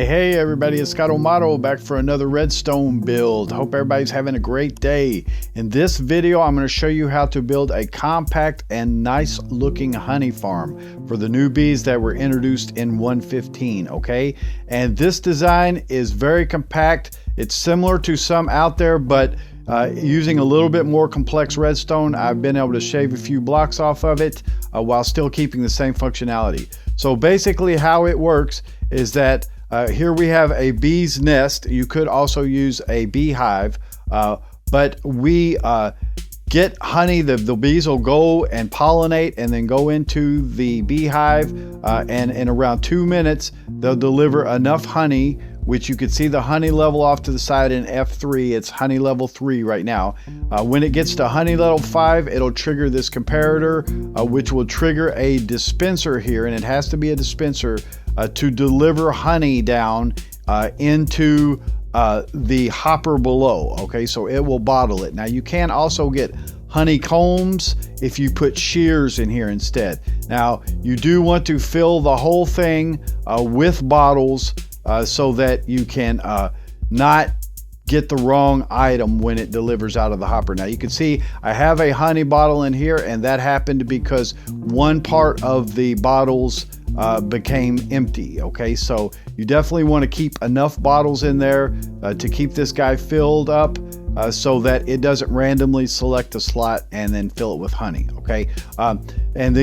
Hey everybody, it's Scott O'Mato back for another redstone build. Hope everybody's having a great day. In this video, I'm going to show you how to build a compact and nice looking honey farm for the newbies that were introduced in 1.15, okay? And this design is very compact. It's similar to some out there, but using a little bit more complex redstone, I've been able to shave a few blocks off of it while still keeping the same functionality. So basically how it works is that here we have a bee's nest. You could also use a beehive, but we get honey. The bees will go and pollinate and then go into the beehive, and in around 2 minutes they'll deliver enough honey, which you can see the honey level off to the side in F3. It's honey level 3 right now. When it gets to honey level 5, it'll trigger this comparator, which will trigger a dispenser here, and it has to be a dispenser to deliver honey down into the hopper below. Okay, so it will bottle it. Now you can also get honeycombs if you put shears in here instead. Now you do want to fill the whole thing with bottles so that you can not get the wrong item when it delivers out of the hopper. Now you can see I have a honey bottle in here, and that happened because one part of the bottles became empty. Okay, so you definitely want to keep enough bottles in there to keep this guy filled up so that it doesn't randomly select a slot and then fill it with honey. Okay, and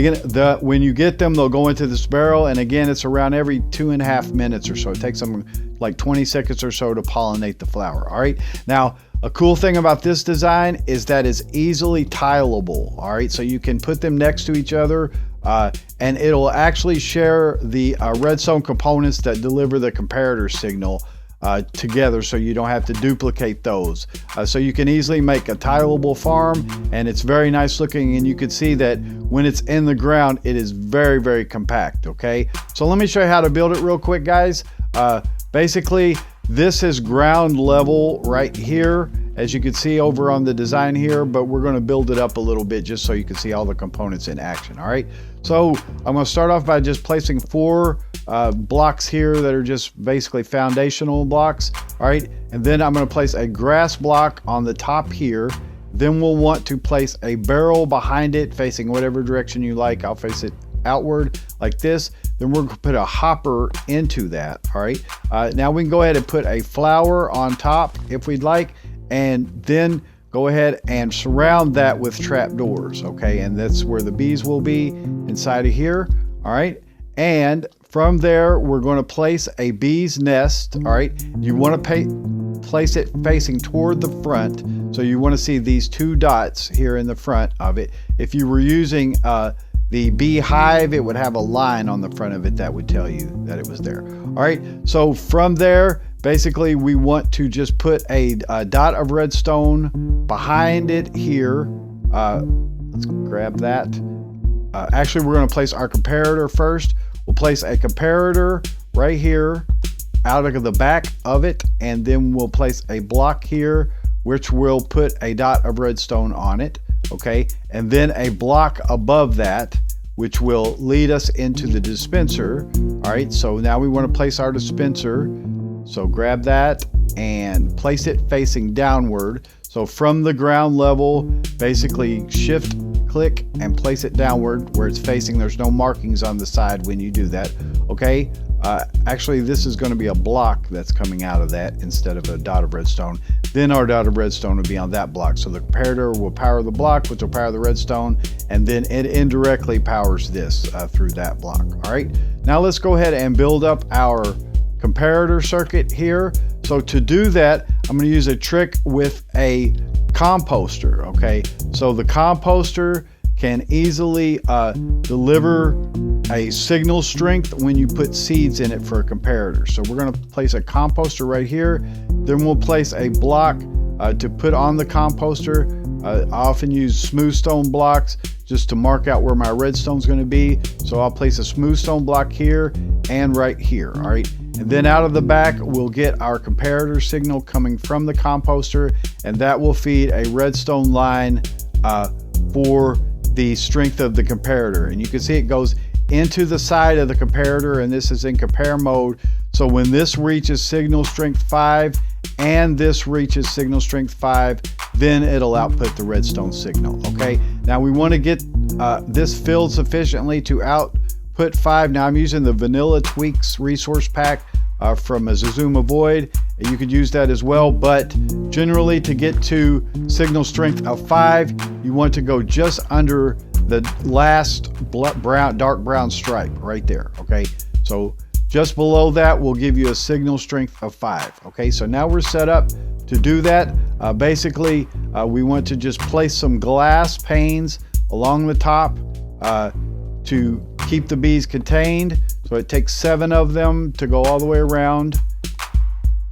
when you get them, they'll go into this barrel, and again it's around every 2.5 minutes or so. It takes them like 20 seconds or so to pollinate the flower. All right, now a cool thing about this design is that it's easily tileable. All right, so you can put them next to each other, and it'll actually share the redstone components that deliver the comparator signal together, so you don't have to duplicate those. So you can easily make a tileable farm, and it's very nice looking, and you can see that when it's in the ground it is very, very compact. Okay, so let me show you how to build it real quick, guys. Basically this is ground level right here, as you can see over on the design here, but we're going to build it up a little bit just so you can see all the components in action. All right, so I'm going to start off by just placing 4 blocks here that are just basically foundational blocks. All right, and then I'm going to place a grass block on the top here. Then we'll want to place a barrel behind it facing whatever direction you like. I'll face it outward like this. Then we're going to put a hopper into that. All right, now we can go ahead and put a flower on top if we'd like, and then go ahead and surround that with trap doors. Okay, and that's where the bees will be, inside of here. All right, and from there we're going to place a bee's nest. All right, you want to place it facing toward the front, so you want to see these 2 dots here in the front of it. If you were using the beehive, it would have a line on the front of it that would tell you that it was there. All right, so from there basically we want to just put a dot of redstone behind it here. Let's grab that. Actually, we're going to place our comparator first. We'll place a comparator right here out of the back of it, and then we'll place a block here which will put a dot of redstone on it. Okay, and then a block above that which will lead us into the dispenser. All right, so now we want to place our dispenser. So grab that and place it facing downward. So from the ground level, basically shift click and place it downward where it's facing. There's no markings on the side when you do that. Okay, actually this is going to be a block that's coming out of that instead of a dot of redstone. Then our dot of redstone will be on that block. So the comparator will power the block, which will power the redstone, and then it indirectly powers this through that block. All right, now let's go ahead and build up our comparator circuit here. So to do that, I'm going to use a trick with a composter. Okay, so the composter can easily deliver a signal strength when you put seeds in it for a comparator. So we're going to place a composter right here. Then we'll place a block to put on the composter. I often use smooth stone blocks just to mark out where my redstone is going to be. So I'll place a smooth stone block here and right here. All right, and then out of the back we'll get our comparator signal coming from the composter, and that will feed a redstone line for the strength of the comparator. And you can see it goes into the side of the comparator, and this is in compare mode. So when this reaches signal strength 5 and this reaches signal strength 5, then it'll output the redstone signal. Okay, now we want to get this filled sufficiently to output 5. Now I'm using the Vanilla Tweaks resource pack from Azuma Void. You could use that as well, but generally to get to signal strength of 5, you want to go just under the last dark brown stripe right there. Okay, so just below that will give you a signal strength of 5. Okay, so now we're set up to do that. Basically, we want to just place some glass panes along the top to keep the bees contained. So it takes 7 of them to go all the way around,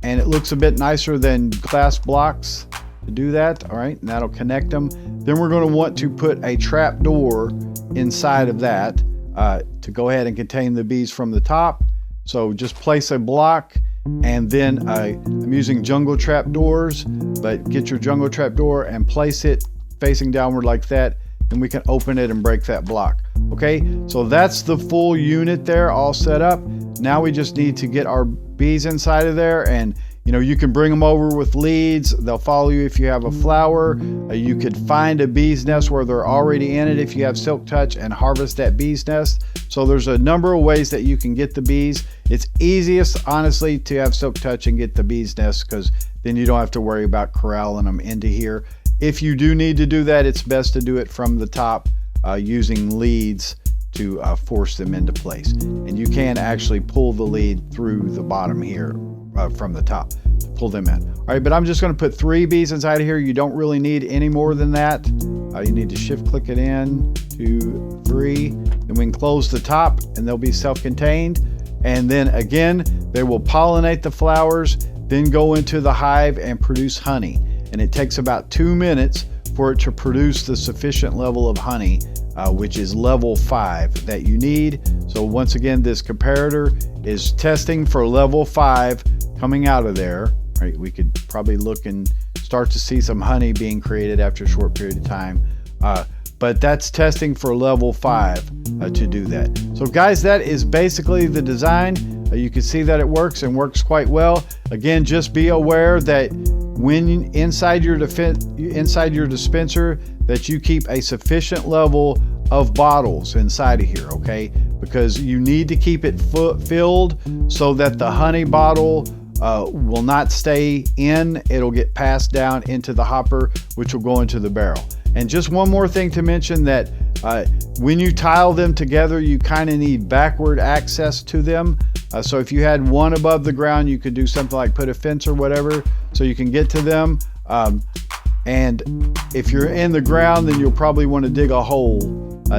and it looks a bit nicer than glass blocks to do that. All right, and that'll connect them. Then we're going to want to put a trap door inside of that to go ahead and contain the bees from the top. So just place a block, and then I'm using jungle trap doors, but get your jungle trap door and place it facing downward like that, and we can open it and break that block. Okay, so that's the full unit there all set up. Now we just need to get our bees inside of there, and you can bring them over with leads. They'll follow you if you have a flower. You could find a bee's nest where they're already in it if you have silk touch and harvest that bee's nest. So there's a number of ways that you can get the bees. It's easiest, honestly, to have silk touch and get the bee's nest, because then you don't have to worry about corralling them into here. If you do need to do that, it's best to do it from the top using leads to force them into place. And you can actually pull the lead through the bottom here from the top to pull them in. All right, but I'm just going to put 3 bees inside of here. You don't really need any more than that. You need to shift click it in, 2, 3. Then we can close the top and they'll be self-contained. And then again, they will pollinate the flowers, then go into the hive and produce honey. And it takes about 2 minutes for it to produce the sufficient level of honey, which is level 5 that you need. So once again, this comparator is testing for level 5 coming out of there. Right, we could probably look and start to see some honey being created after a short period of time. But that's testing for level 5 to do that. So guys, that is basically the design. You can see that it works and works quite well. Again, just be aware that when inside your dispenser, that you keep a sufficient level of bottles inside of here, okay? Because you need to keep it filled so that the honey bottle will not stay in. It'll get passed down into the hopper, which will go into the barrel. And just one more thing to mention, that when you tile them together, you kind of need backward access to them. So if you had one above the ground, you could do something like put a fence or whatever so you can get to them. And if you're in the ground, then you'll probably want to dig a hole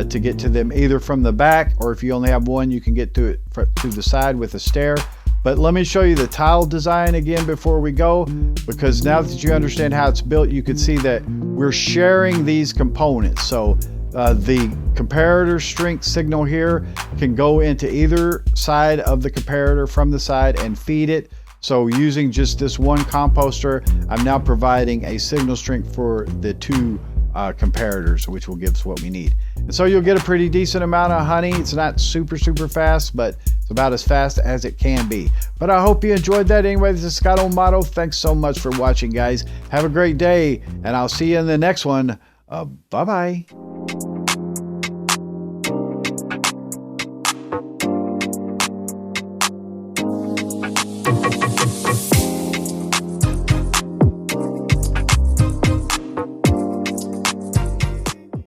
to get to them, either from the back, or if you only have one, you can get to it to the side with a stair. But let me show you the tile design again before we go, because now that you understand how it's built, you can see that we're sharing these components. So the comparator strength signal here can go into either side of the comparator from the side and feed it. So using just this one composter, I'm now providing a signal strength for the 2 comparators, which will give us what we need. And so you'll get a pretty decent amount of honey. It's not super fast, but it's about as fast as it can be. But I hope you enjoyed that. Anyway, this is Scott O'Mato. Thanks so much for watching, guys. Have a great day, and I'll see you in the next one. Bye-bye.